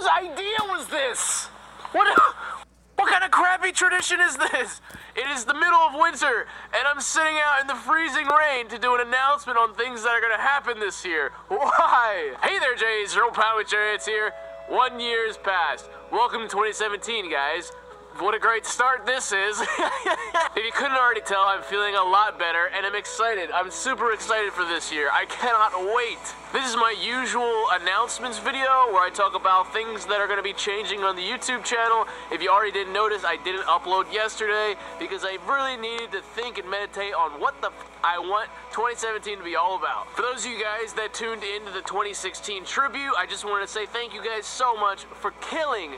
Whose idea was this? What kind of crappy tradition is this? It is the middle of winter, and I'm sitting out in the freezing rain to do an announcement on things that are going to happen this year. Why? Hey there, Jays. Your old pal with Chariots here. 1 year's passed. Welcome to 2017, guys. What a great start this is. If you couldn't already tell, I'm feeling a lot better, and I'm excited. I'm super excited for this year. I cannot wait. This is my usual announcements video where I talk about things that are going to be changing on the YouTube channel. If you already didn't notice, I didn't upload yesterday because I really needed to think and meditate on what the I want 2017 to be all about. For those of you guys that tuned into the 2016 tribute, I just wanted to say thank you guys so much for killing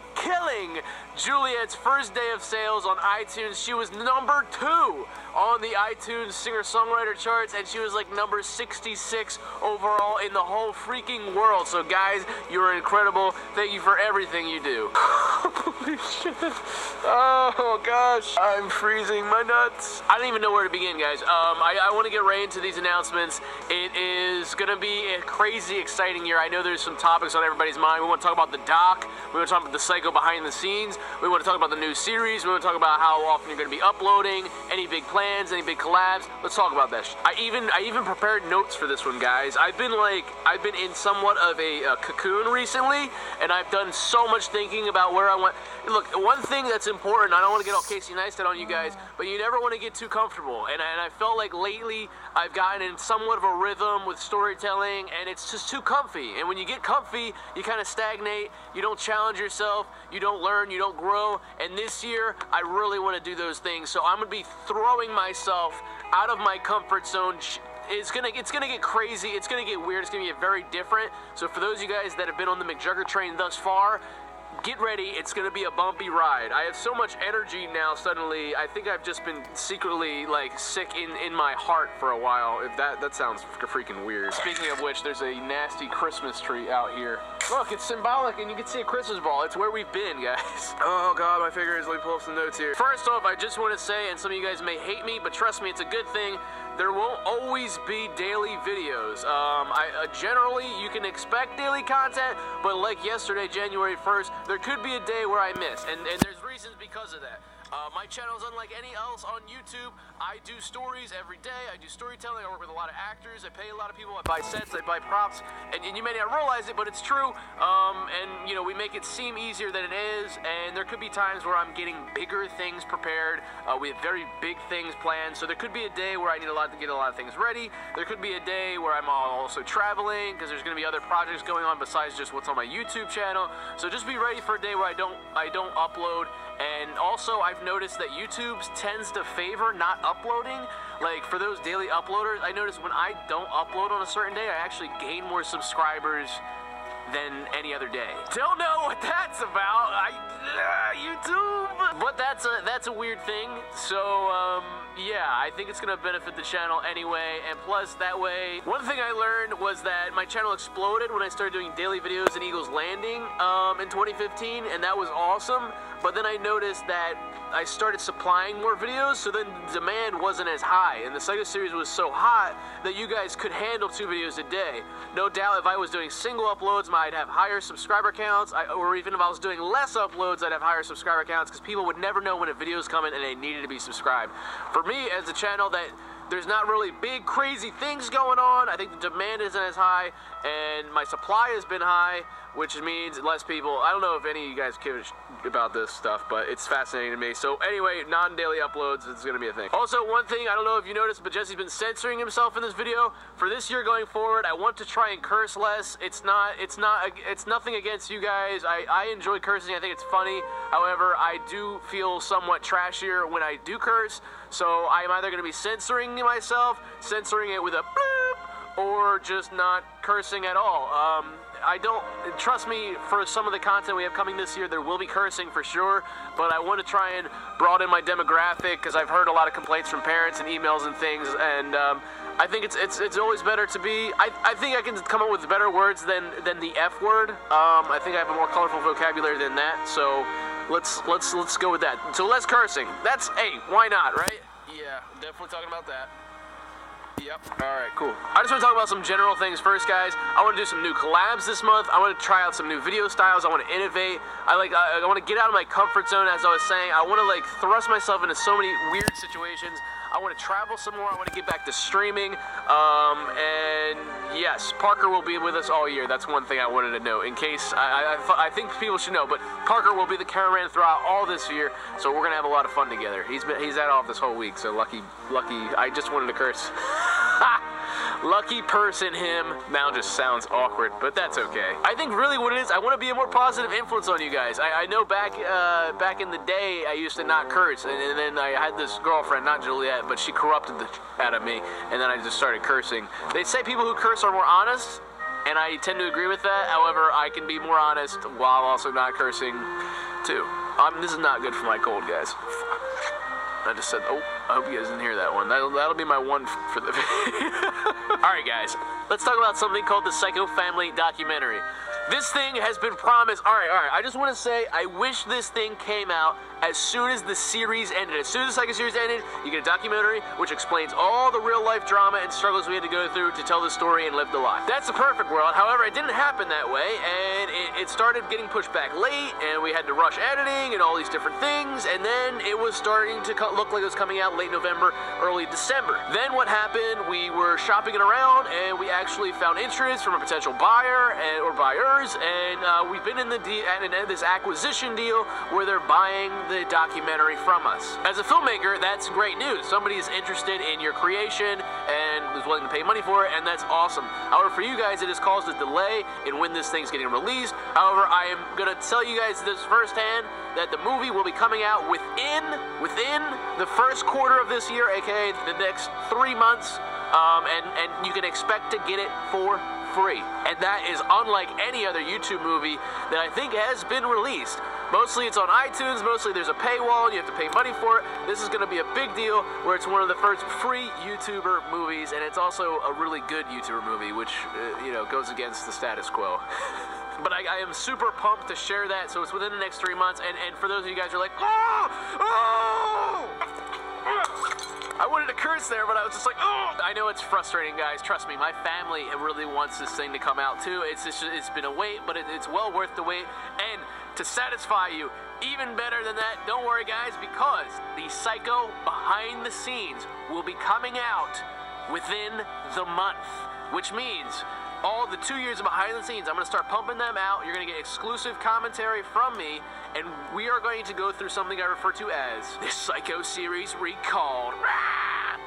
Juliet's first day of sales on iTunes. She was number 2 on the iTunes singer-songwriter charts, and she was like number 66 overall in the whole freaking world. So guys, you're incredible. Thank you for everything you do. Holy shit. Oh gosh, I'm freezing my nuts. I don't even know where to begin, guys. I want to get right into these announcements. It is going to be a crazy exciting year. I know there's some topics on everybody's mind. We want to talk about the doc. We want to talk about the psycho behind the scenes. We want to talk about the new series. We want to talk about how often you're going to be uploading, any big plans, any big collabs. Let's talk about that. I even prepared notes for this one, guys. I've been in somewhat of a cocoon recently, and I've done so much thinking about where I want. Look, one thing that's important, I don't want to get all Casey Neistat on you guys, but you never want to get too comfortable. And I felt like lately I've gotten in somewhat of a rhythm with storytelling, and it's just too comfy. And when you get comfy, you kind of stagnate. You don't challenge yourself. You don't learn. You don't grow. And this year, I really want to do those things. So I'm going to be throwing myself out of my comfort zone. It's gonna get crazy. It's gonna get weird. It's gonna get very different. So for those of you guys that have been on the McJugger train thus far, get ready. It's gonna be a bumpy ride. I have so much energy now. Suddenly, I think I've just been secretly like sick in my heart for a while. If that sounds freaking weird. Speaking of which, there's a nasty Christmas tree out here. Look, it's symbolic, and you can see a Christmas ball. It's where we've been, guys. Oh God, my fingers. Let me pull up some notes here. First off, I just want to say, and some of you guys may hate me, but trust me, it's a good thing. There won't always be daily videos. Generally, you can expect daily content, but like yesterday, January 1st, there could be a day where I miss, and there's reasons because of that. My channel is unlike any else on YouTube. I do stories every day. I do storytelling. I work with a lot of actors. I pay a lot of people. I buy sets. I buy props. And you may not realize it, but it's true. And, you know, we make it seem easier than it is. And there could be times where I'm getting bigger things prepared. We have very big things planned. So there could be a day where I need to get a lot of things ready. There could be a day where I'm also traveling because there's going to be other projects going on besides just what's on my YouTube channel. So just be ready for a day where I don't upload. And also, I've noticed that YouTube tends to favor not uploading. Like, for those daily uploaders, I notice when I don't upload on a certain day, I actually gain more subscribers than any other day. Don't know what that's about. YouTube. But that's a weird thing. So, yeah, I think it's gonna benefit the channel anyway. And plus, that way, one thing I learned was that my channel exploded when I started doing daily videos in Eagles Landing in 2015, and that was awesome. But then I noticed that I started supplying more videos, so then demand wasn't as high, and the Psycho series was so hot that you guys could handle 2 videos a day. No doubt if I was doing single uploads, I'd have higher subscriber counts, or even if I was doing less uploads, I'd have higher subscriber counts, because people would never know when a video's coming and they needed to be subscribed. For me, as a channel that there's not really big, crazy things going on, I think the demand isn't as high, and my supply has been high, which means less people. I don't know if any of you guys care about this stuff, but it's fascinating to me. So anyway, non-daily uploads is going to be a thing. Also, one thing, I don't know if you noticed, but Jesse's been censoring himself in this video. For this year going forward, I want to try and curse less. It's nothing against you guys. I enjoy cursing. I think it's funny. However, I do feel somewhat trashier when I do curse. So I'm either going to be censoring myself, censoring it with a bloop, or just not cursing at all. Trust me, for some of the content we have coming this year, there will be cursing for sure, but I want to try and broaden my demographic because I've heard a lot of complaints from parents and emails and things, and I think it's always better to be. I think I can come up with better words than the F word. I think I have a more colorful vocabulary than that, so let's go with that. So less cursing. Hey, why not, right? Yeah, definitely talking about that. Yep. Alright, cool. I just want to talk about some general things first, guys. I want to do some new collabs this month. I want to try out some new video styles. I want to innovate. I want to get out of my comfort zone, as I was saying. I want to, like, thrust myself into so many weird situations. I want to travel some more. I want to get back to streaming. And yes, Parker will be with us all year. That's one thing I wanted to know. In case, I think people should know, but Parker will be the cameraman throughout all this year, so we're gonna have a lot of fun together. He's at off this whole week, so lucky. I just wanted to curse. Lucky person, him. Now just sounds awkward, but that's okay. I think really what it is, I want to be a more positive influence on you guys. I know back in the day, I used to not curse, and then I had this girlfriend, not Juliet, but she corrupted the out of me, and then I just started cursing. They say people who curse are more honest, and I tend to agree with that. However, I can be more honest while also not cursing, too. This is not good for my cold, guys. I just said, oh, I hope you guys didn't hear that one. That'll be my one for the video. Alright, guys. Let's talk about something called the Psycho Family documentary. This thing has been promised. Alright. I just want to say, I wish this thing came out as soon as the series ended. As soon as the Psycho series ended, you get a documentary which explains all the real-life drama and struggles we had to go through to tell the story and live the life. That's the perfect world. However, it didn't happen that way, and it started getting pushed back late, and we had to rush editing and all these different things, and then it was starting to look like it was coming out late November, early December. Then what happened, we were shopping it around, and we actually found interest from a potential buyer or buyers, and we've been in this acquisition deal where they're buying the documentary from us. As a filmmaker, that's great news. Somebody is interested in your creation and is willing to pay money for it, and that's awesome. However, for you guys, it has caused a delay in when this thing's getting released. However, I am going to tell you guys this firsthand, that the movie will be coming out within the first quarter of this year, aka the next 3 months, and you can expect to get it for free. And that is unlike any other YouTube movie that I think has been released. Mostly it's on iTunes, mostly there's a paywall, and you have to pay money for it. This is going to be a big deal, where it's one of the first free YouTuber movies, and it's also a really good YouTuber movie, which, goes against the status quo. But I am super pumped to share that, so it's within the next 3 months, and for those of you guys who are like, I wanted to curse there, but I was just like, oh! I know it's frustrating, guys. Trust me, my family really wants this thing to come out, too. It's been a wait, but it's well worth the wait. And to satisfy you, even better than that, don't worry, guys, because the Psycho behind the scenes will be coming out within the month, which means all the 2 years of behind the scenes, I'm going to start pumping them out. You're going to get exclusive commentary from me, and we are going to go through something I refer to as the Psycho series recalled.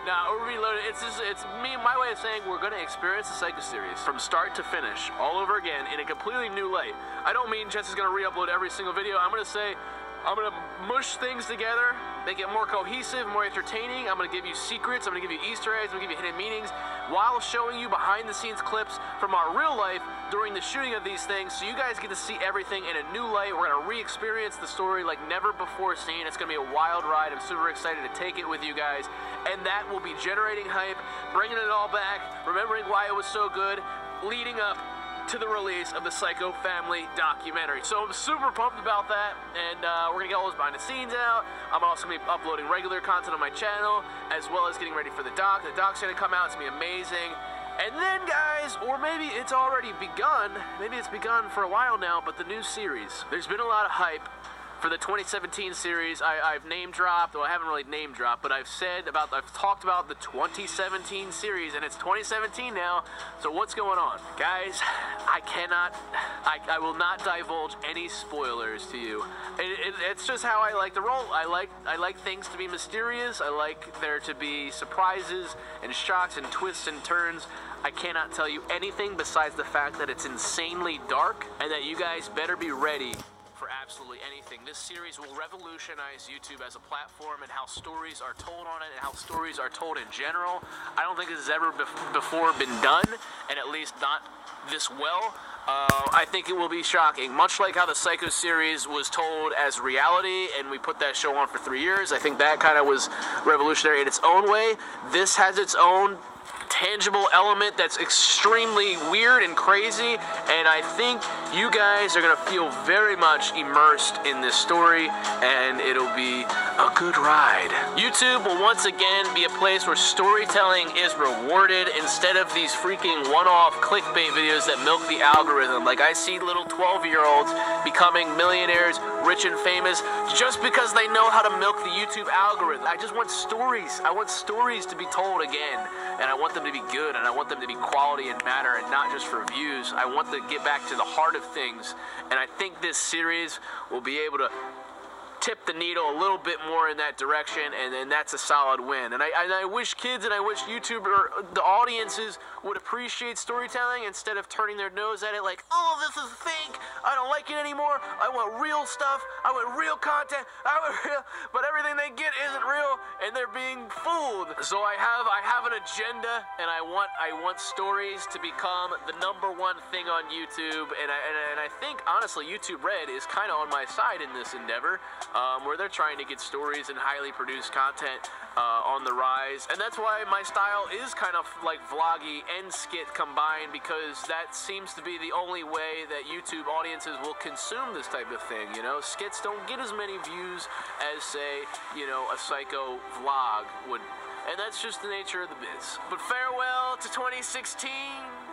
Now, or reloaded. It's me, my way of saying we're going to experience the Psycho series from start to finish, all over again, in a completely new light. I don't mean Jess is going to re-upload every single video. I'm going to say, I'm going to mush things together, make it more cohesive, more entertaining. I'm going to give you secrets, I'm going to give you Easter eggs, I'm going to give you hidden meanings, while showing you behind-the-scenes clips from our real life during the shooting of these things, so you guys get to see everything in a new light. We're going to re-experience the story like never before seen. It's going to be a wild ride. I'm super excited to take it with you guys, and that will be generating hype, bringing it all back, remembering why it was so good, leading up to the release of the Psycho Family documentary. So I'm super pumped about that, and we're gonna get all those behind the scenes out. I'm also gonna be uploading regular content on my channel, as well as getting ready for the doc. The doc's gonna come out, it's gonna be amazing. And then, guys, or maybe it's already begun, maybe it's begun for a while now, but the new series. There's been a lot of hype for the 2017 series. I've name dropped, well, I haven't really name dropped, but I've talked about the 2017 series, and it's 2017 now, so what's going on? Guys, I will not divulge any spoilers to you. It's just how I like to roll. I like things to be mysterious. I like there to be surprises and shocks and twists and turns. I cannot tell you anything besides the fact that it's insanely dark, and that you guys better be ready for absolutely anything. This series will revolutionize YouTube as a platform, and how stories are told on it, and how stories are told in general. I don't think this has ever before been done, and at least not this well. I think it will be shocking. Much like how the Psycho series was told as reality, and we put that show on for 3 years, I think that kind of was revolutionary in its own way. This has its own intangible element that's extremely weird and crazy, and I think you guys are going to feel very much immersed in this story, and it'll be a good ride. YouTube will once again be a place where storytelling is rewarded instead of these freaking one-off clickbait videos that milk the algorithm. Like, I see little 12-year-olds becoming millionaires, rich and famous, just because they know how to milk the YouTube algorithm. I just want stories. I want stories to be told again, and I want them to be good, and I want them to be quality and matter, and not just for views. I want to get back to the heart of things, and I think this series will be able to tip the needle a little bit more in that direction, and that's a solid win. And I wish kids and I wish the audiences would appreciate storytelling instead of turning their nose at it like, oh, this is fake, I don't like it anymore, I want real stuff, I want real content, but everything they get isn't real, and they're being fooled. So I have an agenda, and I want stories to become the #1 thing on YouTube, and I think, honestly, YouTube Red is kind of on my side in this endeavor. Where they're trying to get stories and highly produced content on the rise. And that's why my style is kind of like vloggy and skit combined, because that seems to be the only way that YouTube audiences will consume this type of thing, you know? Skits don't get as many views as, say, you know, a psycho vlog would. And that's just the nature of the biz. But farewell to 2016,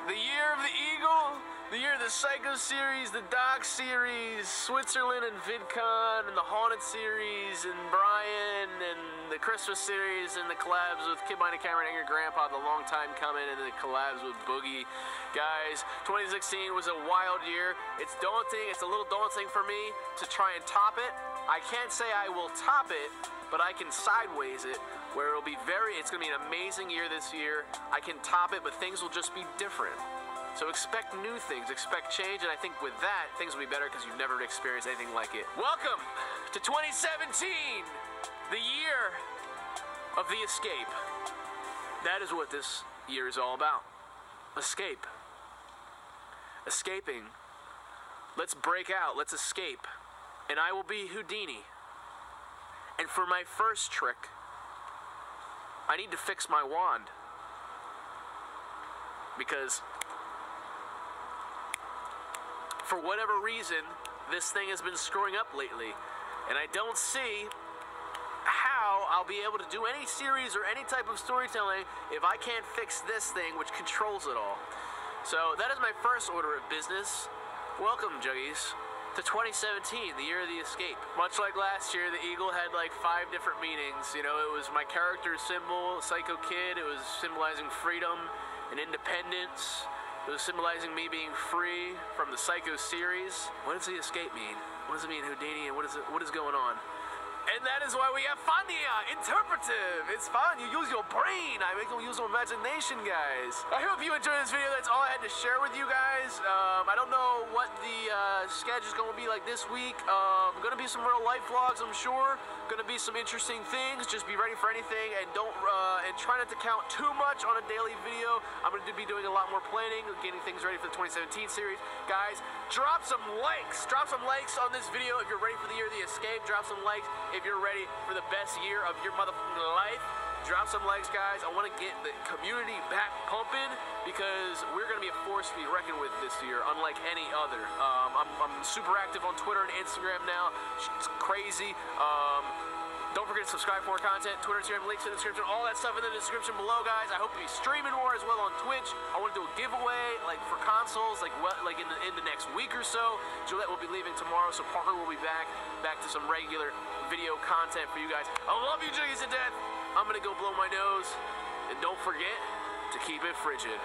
the year of the eagle, the year of the Psycho series, the Doc series, Switzerland and VidCon, and the Haunted series, and Brian, and the Christmas series, and the collabs with Kid Behind the Camera and Angry Grandpa, the long time coming, and the collabs with Boogie. Guys, 2016 was a wild year. It's daunting. It's a little daunting for me to try and top it. I can't say I will top it, but I can sideways it, where it's going to be an amazing year this year. I can top it, but things will just be different. So expect new things, expect change, and I think with that, things will be better because you've never experienced anything like it. Welcome to 2017, the year of the escape. That is what this year is all about. Escape. Escaping. Let's break out, let's escape. And I will be Houdini. And for my first trick, I need to fix my wand. Because for whatever reason, this thing has been screwing up lately, and I don't see how I'll be able to do any series or any type of storytelling if I can't fix this thing which controls it all. So that is my first order of business. Welcome, Juggies, to 2017, the year of the escape. Much like last year, the eagle had like 5 different meanings. You know, it was my character's symbol, Psycho Kid. It was symbolizing freedom and independence. It was symbolizing me being free from the Psycho series. What does the escape mean? What does it mean, Houdini, and what is going on? And that is why we have Fania, interpretive. It's fun, you use your brain. I make you use your imagination, guys. I hope you enjoyed this video. That's all I had to share with you guys. I don't know what the sketch is going to be like this week. Going to be some real life vlogs, I'm sure. Going to be some interesting things. Just be ready for anything, and and try not to count too much on a daily video. I'm going to be doing a lot more planning, getting things ready for the 2017 series. Guys, drop some likes. Drop some likes on this video if you're ready for the year of the escape. Drop some likes if you're ready for the best year of your motherfucking life. Drop some likes, guys. I want to get the community back pumping, because we're going to be a force to be reckoned with this year, unlike any other. I'm super active on Twitter and Instagram now. It's crazy. Don't forget to subscribe for more content. Twitter, Instagram, links in the description. All that stuff in the description below, guys. I hope to be streaming more as well on Twitch. I want to do a giveaway, like for consoles, like in the next week or so. Gillette will be leaving tomorrow, so Parker will be back to some regular video content for you guys. I love you, Juggies, to death. I'm gonna go blow my nose, and don't forget to keep it frigid.